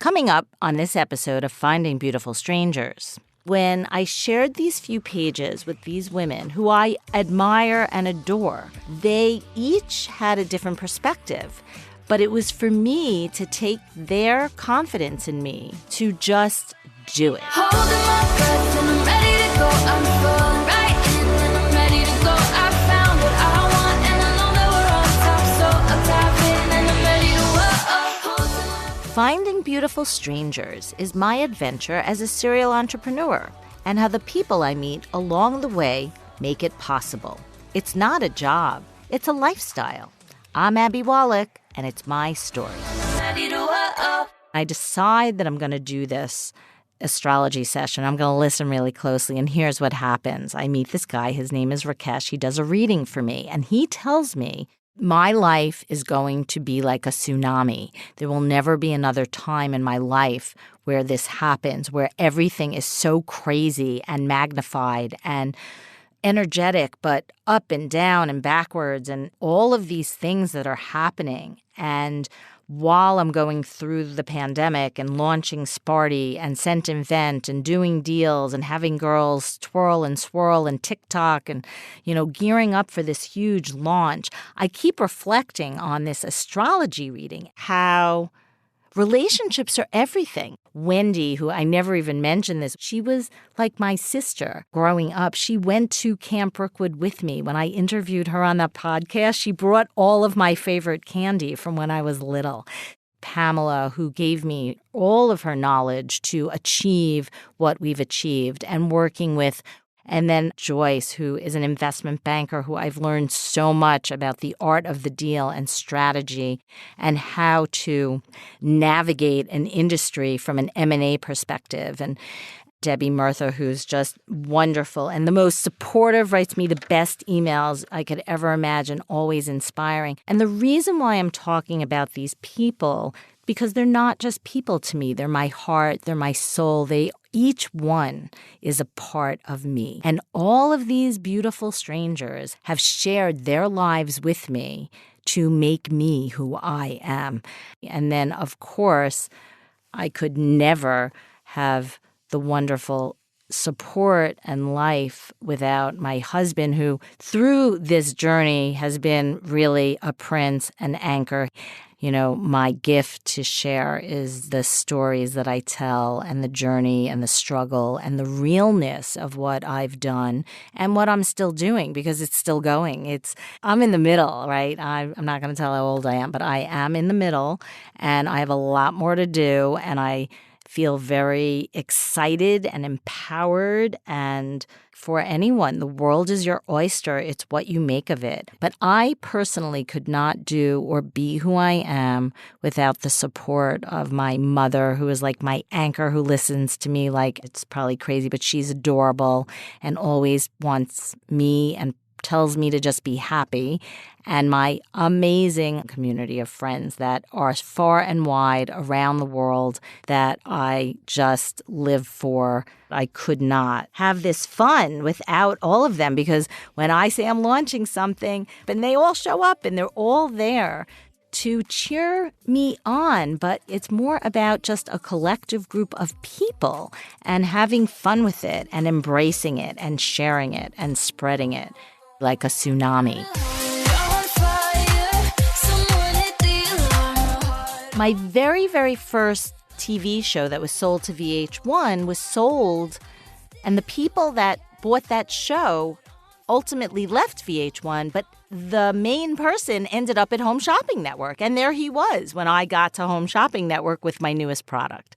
Coming up on this episode of Finding Beautiful Strangers, when I shared these few pages with these women who I admire and adore, they each had a different perspective. But it was for me to take their confidence in me to just do it. Holding my breath and I'm ready to go. I'm falling right in and I'm ready to go. I found what I want and I know that we're on top. So I'll tap in and I'm ready to whoa. Finding Beautiful Strangers is my adventure as a serial entrepreneur and how the people I meet along the way make it possible. It's not a job, it's a lifestyle. I'm Abby Wallach, and it's my story. I decide that I'm going to do this astrology session. I'm going to listen really closely, and here's what happens. I meet this guy. His name is Rakesh. He does a reading for me, and he tells me my life is going to be like a tsunami. There will never be another time in my life where this happens, where everything is so crazy and magnified and energetic, but up and down and backwards and all of these things that are happening. And while I'm going through the pandemic and launching Sparty and Scent and Vent and doing deals and having girls twirl and swirl and TikTok and, gearing up for this huge launch, I keep reflecting on this astrology reading, how relationships are everything. Wendy, who I never even mentioned this, she was like my sister growing up. She went to Camp Brookwood with me. When I interviewed her on the podcast, she brought all of my favorite candy from when I was little. Pamela, who gave me all of her knowledge to achieve what we've achieved, and working with. And then Joyce, who is an investment banker who I've learned so much about the art of the deal and strategy and how to navigate an industry from an M&A perspective. And Debbie Murtha, who's just wonderful and the most supportive, writes me the best emails I could ever imagine, always inspiring. And the reason why I'm talking about these people, because they're not just people to me. They're my heart. They're my soul. Each one is a part of me. And all of these beautiful strangers have shared their lives with me to make me who I am. And then, of course, I could never have the wonderful support and life without my husband, who through this journey has been really a prince, an anchor. My gift to share is the stories that I tell and the journey and the struggle and the realness of what I've done and what I'm still doing, because it's still going. I'm in the middle, right? I'm not going to tell how old I am, but I am in the middle and I have a lot more to do, and I feel very excited and empowered. And for anyone, the world is your oyster. It's what you make of it. But I personally could not do or be who I am without the support of my mother, who is like my anchor, who listens to me like it's probably crazy, but she's adorable and always wants me and tells me to just be happy, and my amazing community of friends that are far and wide around the world that I just live for. I could not have this fun without all of them, because when I say I'm launching something, and they all show up and they're all there to cheer me on, but it's more about just a collective group of people and having fun with it and embracing it and sharing it and spreading it like a tsunami. My very, very first TV show that was sold to VH1 was sold, and the people that bought that show ultimately left VH1, but the main person ended up at Home Shopping Network, and there he was when I got to Home Shopping Network with my newest product.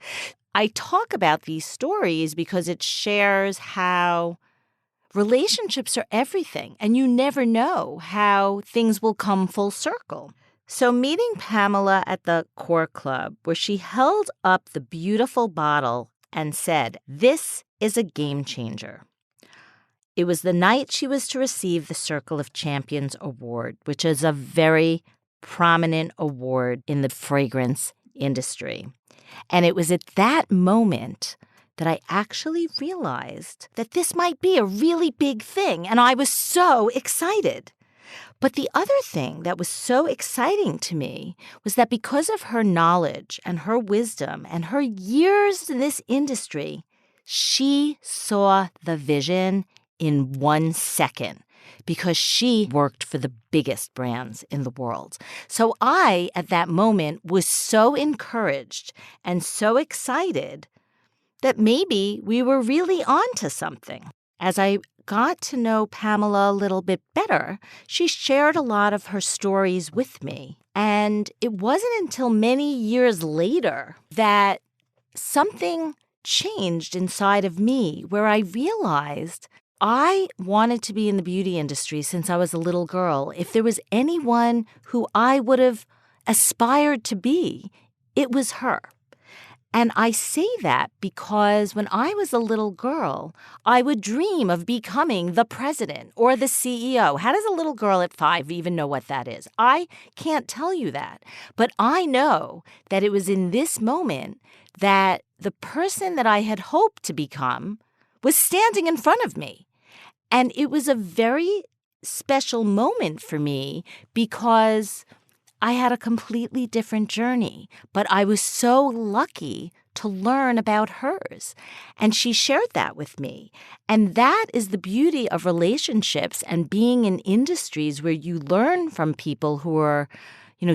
I talk about these stories because it shares how relationships are everything, and you never know how things will come full circle. So meeting Pamela at the Core Club, where she held up the beautiful bottle and said, "This is a game changer." It was the night she was to receive the Circle of Champions Award, which is a very prominent award in the fragrance industry. And it was at that moment that I actually realized that this might be a really big thing, and I was so excited. But the other thing that was so exciting to me was that because of her knowledge and her wisdom and her years in this industry, she saw the vision in 1 second because she worked for the biggest brands in the world. So I, at that moment, was so encouraged and so excited that maybe we were really onto something. As I got to know Pamela a little bit better, she shared a lot of her stories with me. And it wasn't until many years later that something changed inside of me where I realized I wanted to be in the beauty industry since I was a little girl. If there was anyone who I would have aspired to be, it was her. And I say that because when I was a little girl, I would dream of becoming the president or the CEO. How does a little girl at 5 even know what that is? I can't tell you that. But I know that it was in this moment that the person that I had hoped to become was standing in front of me. And it was a very special moment for me because I had a completely different journey, but I was so lucky to learn about hers. And she shared that with me. And that is the beauty of relationships and being in industries where you learn from people who are,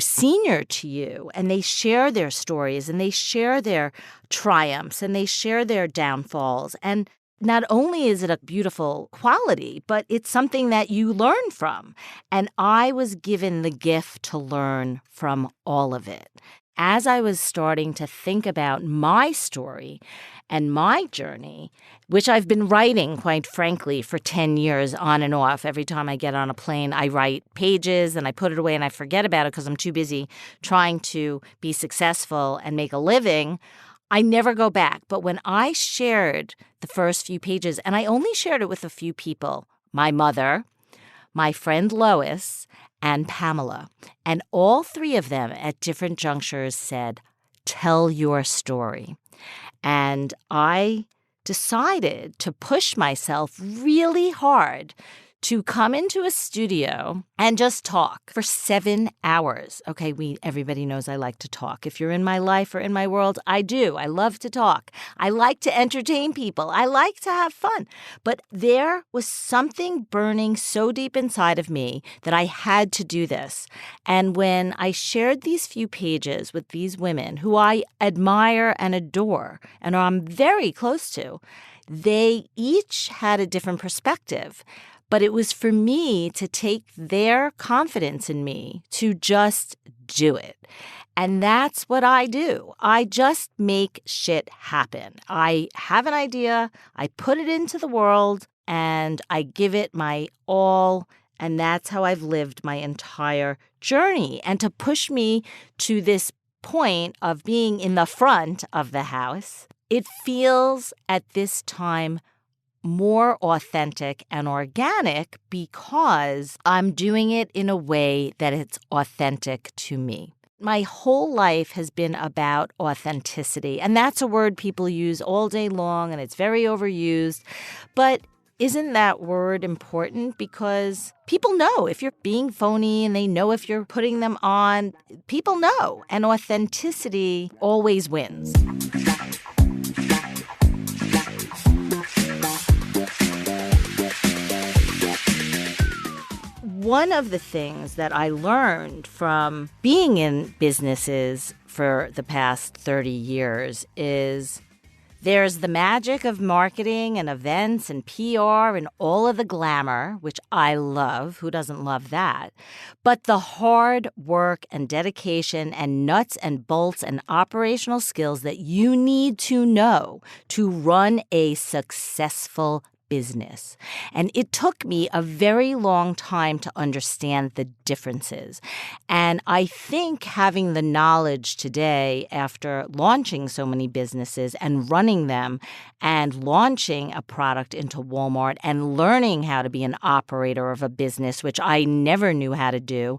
senior to you, and they share their stories and they share their triumphs and they share their downfalls. And not only is it a beautiful quality, but it's something that you learn from. And I was given the gift to learn from all of it. As I was starting to think about my story and my journey, which I've been writing, quite frankly, for 10 years on and off. Every time I get on a plane, I write pages and I put it away and I forget about it because I'm too busy trying to be successful and make a living. I never go back. But when I shared the first few pages, and I only shared it with a few people, my mother, my friend Lois, and Pamela, and all three of them at different junctures said, "Tell your story." And I decided to push myself really hard to come into a studio and just talk for 7 hours. Okay, everybody knows I like to talk. If you're in my life or in my world, I do. I love to talk. I like to entertain people. I like to have fun. But there was something burning so deep inside of me that I had to do this. And when I shared these few pages with these women who I admire and adore and I'm very close to, they each had a different perspective. But it was for me to take their confidence in me to just do it. And that's what I do. I just make shit happen. I have an idea, I put it into the world, and I give it my all. And that's how I've lived my entire journey. And to push me to this point of being in the front of the house, it feels at this time more authentic and organic because I'm doing it in a way that it's authentic to me. My whole life has been about authenticity, and that's a word people use all day long, and it's very overused. But isn't that word important? Because people know if you're being phony and they know if you're putting them on. People know, and authenticity always wins. One of the things that I learned from being in businesses for the past 30 years is there's the magic of marketing and events and PR and all of the glamour, which I love. Who doesn't love that? But the hard work and dedication and nuts and bolts and operational skills that you need to know to run a successful business. And it took me a very long time to understand the differences. And I think having the knowledge today after launching so many businesses and running them and launching a product into Walmart and learning how to be an operator of a business, which I never knew how to do,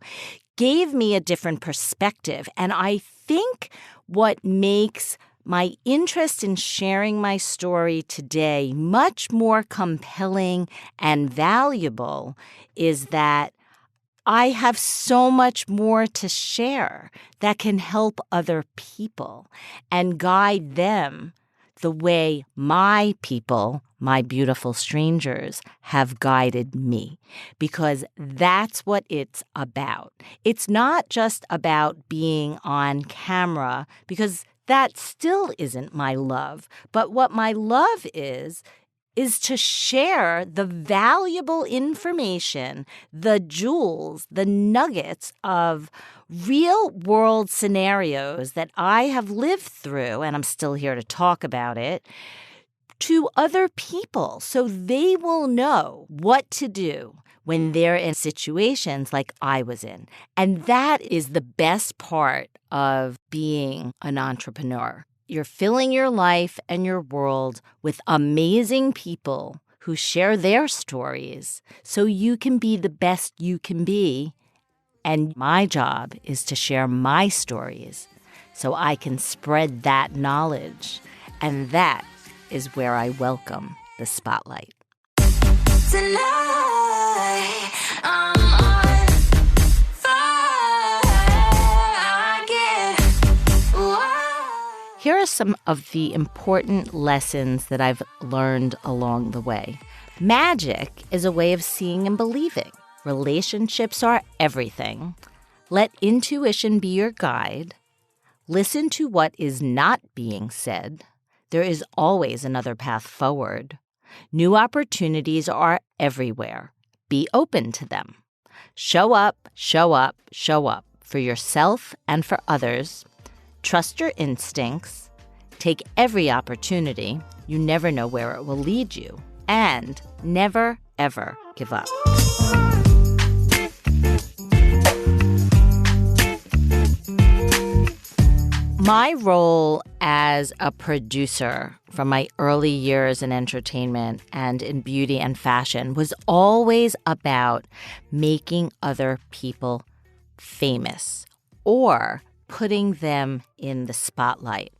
gave me a different perspective. And I think what makes my interest in sharing my story today much more compelling and valuable is that I have so much more to share that can help other people and guide them the way my people, my beautiful strangers, have guided me. Because that's what it's about. It's not just about being on camera, because that still isn't my love. But what my love is to share the valuable information, the jewels, the nuggets of real world scenarios that I have lived through, and I'm still here to talk about it, to other people so they will know what to do when they're in situations like I was in. And that is the best part of being an entrepreneur. You're filling your life and your world with amazing people who share their stories so you can be the best you can be. And my job is to share my stories so I can spread that knowledge. And that is where I welcome the spotlight. Tonight, I'm on fire. I get wild. Here are some of the important lessons that I've learned along the way. Magic is a way of seeing and believing. Relationships are everything. Let intuition be your guide. Listen to what is not being said. There is always another path forward. New opportunities are everywhere. Be open to them. Show up, show up, show up for yourself and for others. Trust your instincts. Take every opportunity. You never know where it will lead you. And never, ever give up. My role as a producer from my early years in entertainment and in beauty and fashion was always about making other people famous or putting them in the spotlight.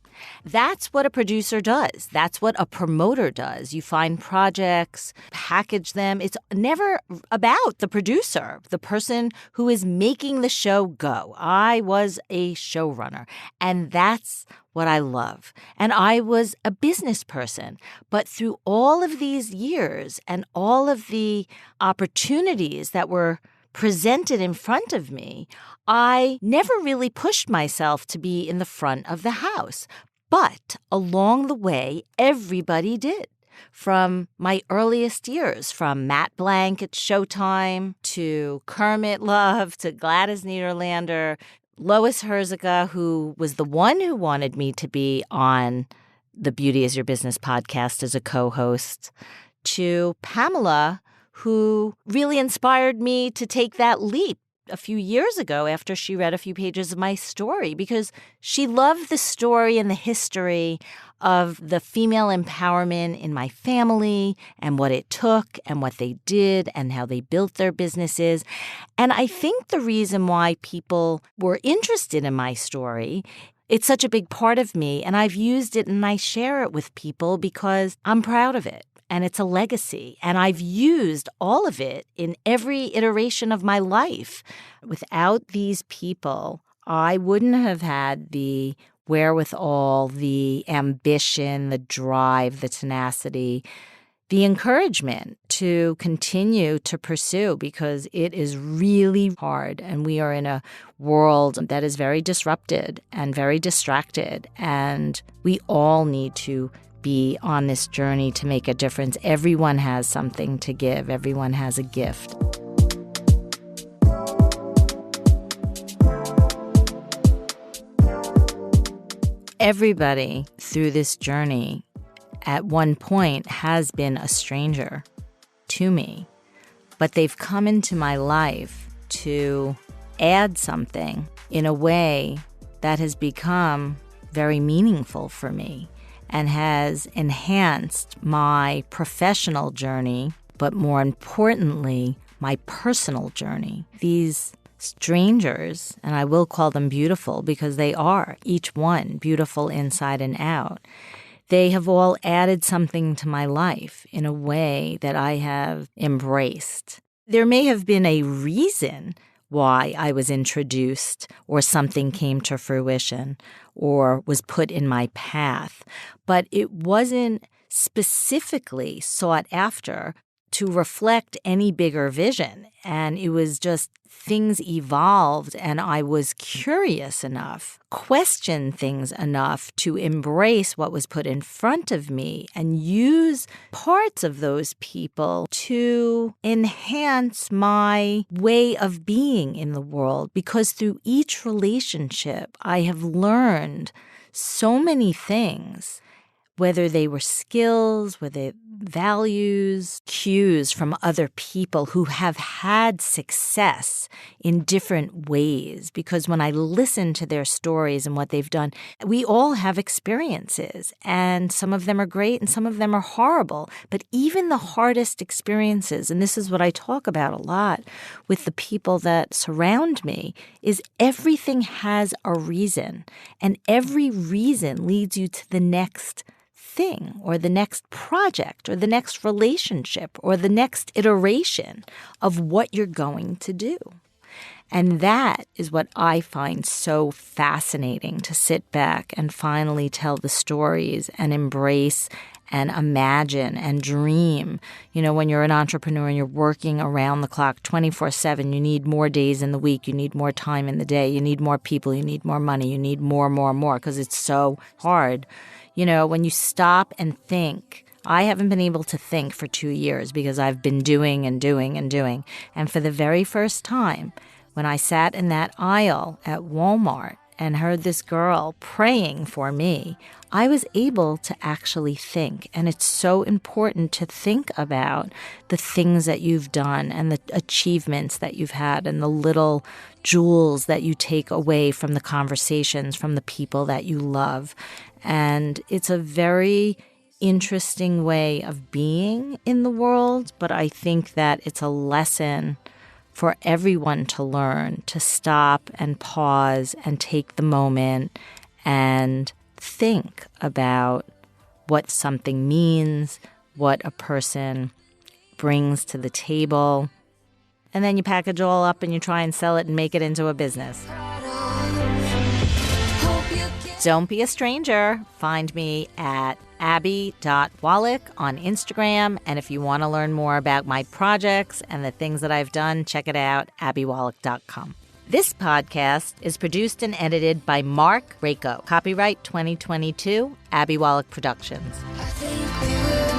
That's what a producer does. That's what a promoter does. You find projects, package them. It's never about the producer, the person who is making the show go. I was a showrunner, and that's what I love. And I was a business person. But through all of these years and all of the opportunities that were presented in front of me, I never really pushed myself to be in the front of the house. But along the way, everybody did. From my earliest years, from Matt Blank at Showtime to Kermit Love to Gladys Niederlander, Lois Herziga, who was the one who wanted me to be on the Beauty is Your Business podcast as a co-host, to Pamela, who really inspired me to take that leap a few years ago after she read a few pages of my story, because she loved the story and the history of the female empowerment in my family and what it took and what they did and how they built their businesses. And I think the reason why people were interested in my story, it's such a big part of me, and I've used it and I share it with people because I'm proud of it. And it's a legacy. And I've used all of it in every iteration of my life. Without these people, I wouldn't have had the wherewithal, the ambition, the drive, the tenacity, the encouragement to continue to pursue, because it is really hard. And we are in a world that is very disrupted and very distracted. And we all need to be on this journey to make a difference. Everyone has something to give. Everyone has a gift. Everybody through this journey at one point has been a stranger to me, but they've come into my life to add something in a way that has become very meaningful for me and has enhanced my professional journey, but more importantly, my personal journey. These strangers, and I will call them beautiful because they are, each one, beautiful inside and out. They have all added something to my life in a way that I have embraced. There may have been a reason why I was introduced or something came to fruition or was put in my path. But it wasn't specifically sought after to reflect any bigger vision. And it was just things evolved, and I was curious enough, questioned things enough to embrace what was put in front of me and use parts of those people to enhance my way of being in the world. Because through each relationship, I have learned so many things, whether they were skills, whether values, cues from other people who have had success in different ways. Because when I listen to their stories and what they've done, we all have experiences, and some of them are great and some of them are horrible. But even the hardest experiences, and this is what I talk about a lot with the people that surround me, is everything has a reason, and every reason leads you to the next thing or the next project or the next relationship or the next iteration of what you're going to do. And that is what I find so fascinating, to sit back and finally tell the stories and embrace and imagine and dream. You know, when you're an entrepreneur and you're working around the clock 24/7, you need more days in the week, you need more time in the day, you need more people, you need more money, you need more, because it's so hard. You know, when you stop and think, I haven't been able to think for 2 years because I've been doing and doing and doing. And for the very first time, when I sat in that aisle at Walmart and heard this girl praying for me, I was able to actually think. And it's so important to think about the things that you've done and the achievements that you've had and the little jewels that you take away from the conversations, from the people that you love. And it's a very interesting way of being in the world, but I think that it's a lesson for everyone to learn, to stop and pause and take the moment and think about what something means, what a person brings to the table. And then you package it all up and you try and sell it and make it into a business. Don't be a stranger. Find me at abby.wallach on Instagram. And if you want to learn more about my projects and the things that I've done, check it out, abbywallach.com. This podcast is produced and edited by Mark Rako. Copyright 2022, Abby Wallach Productions. I think we were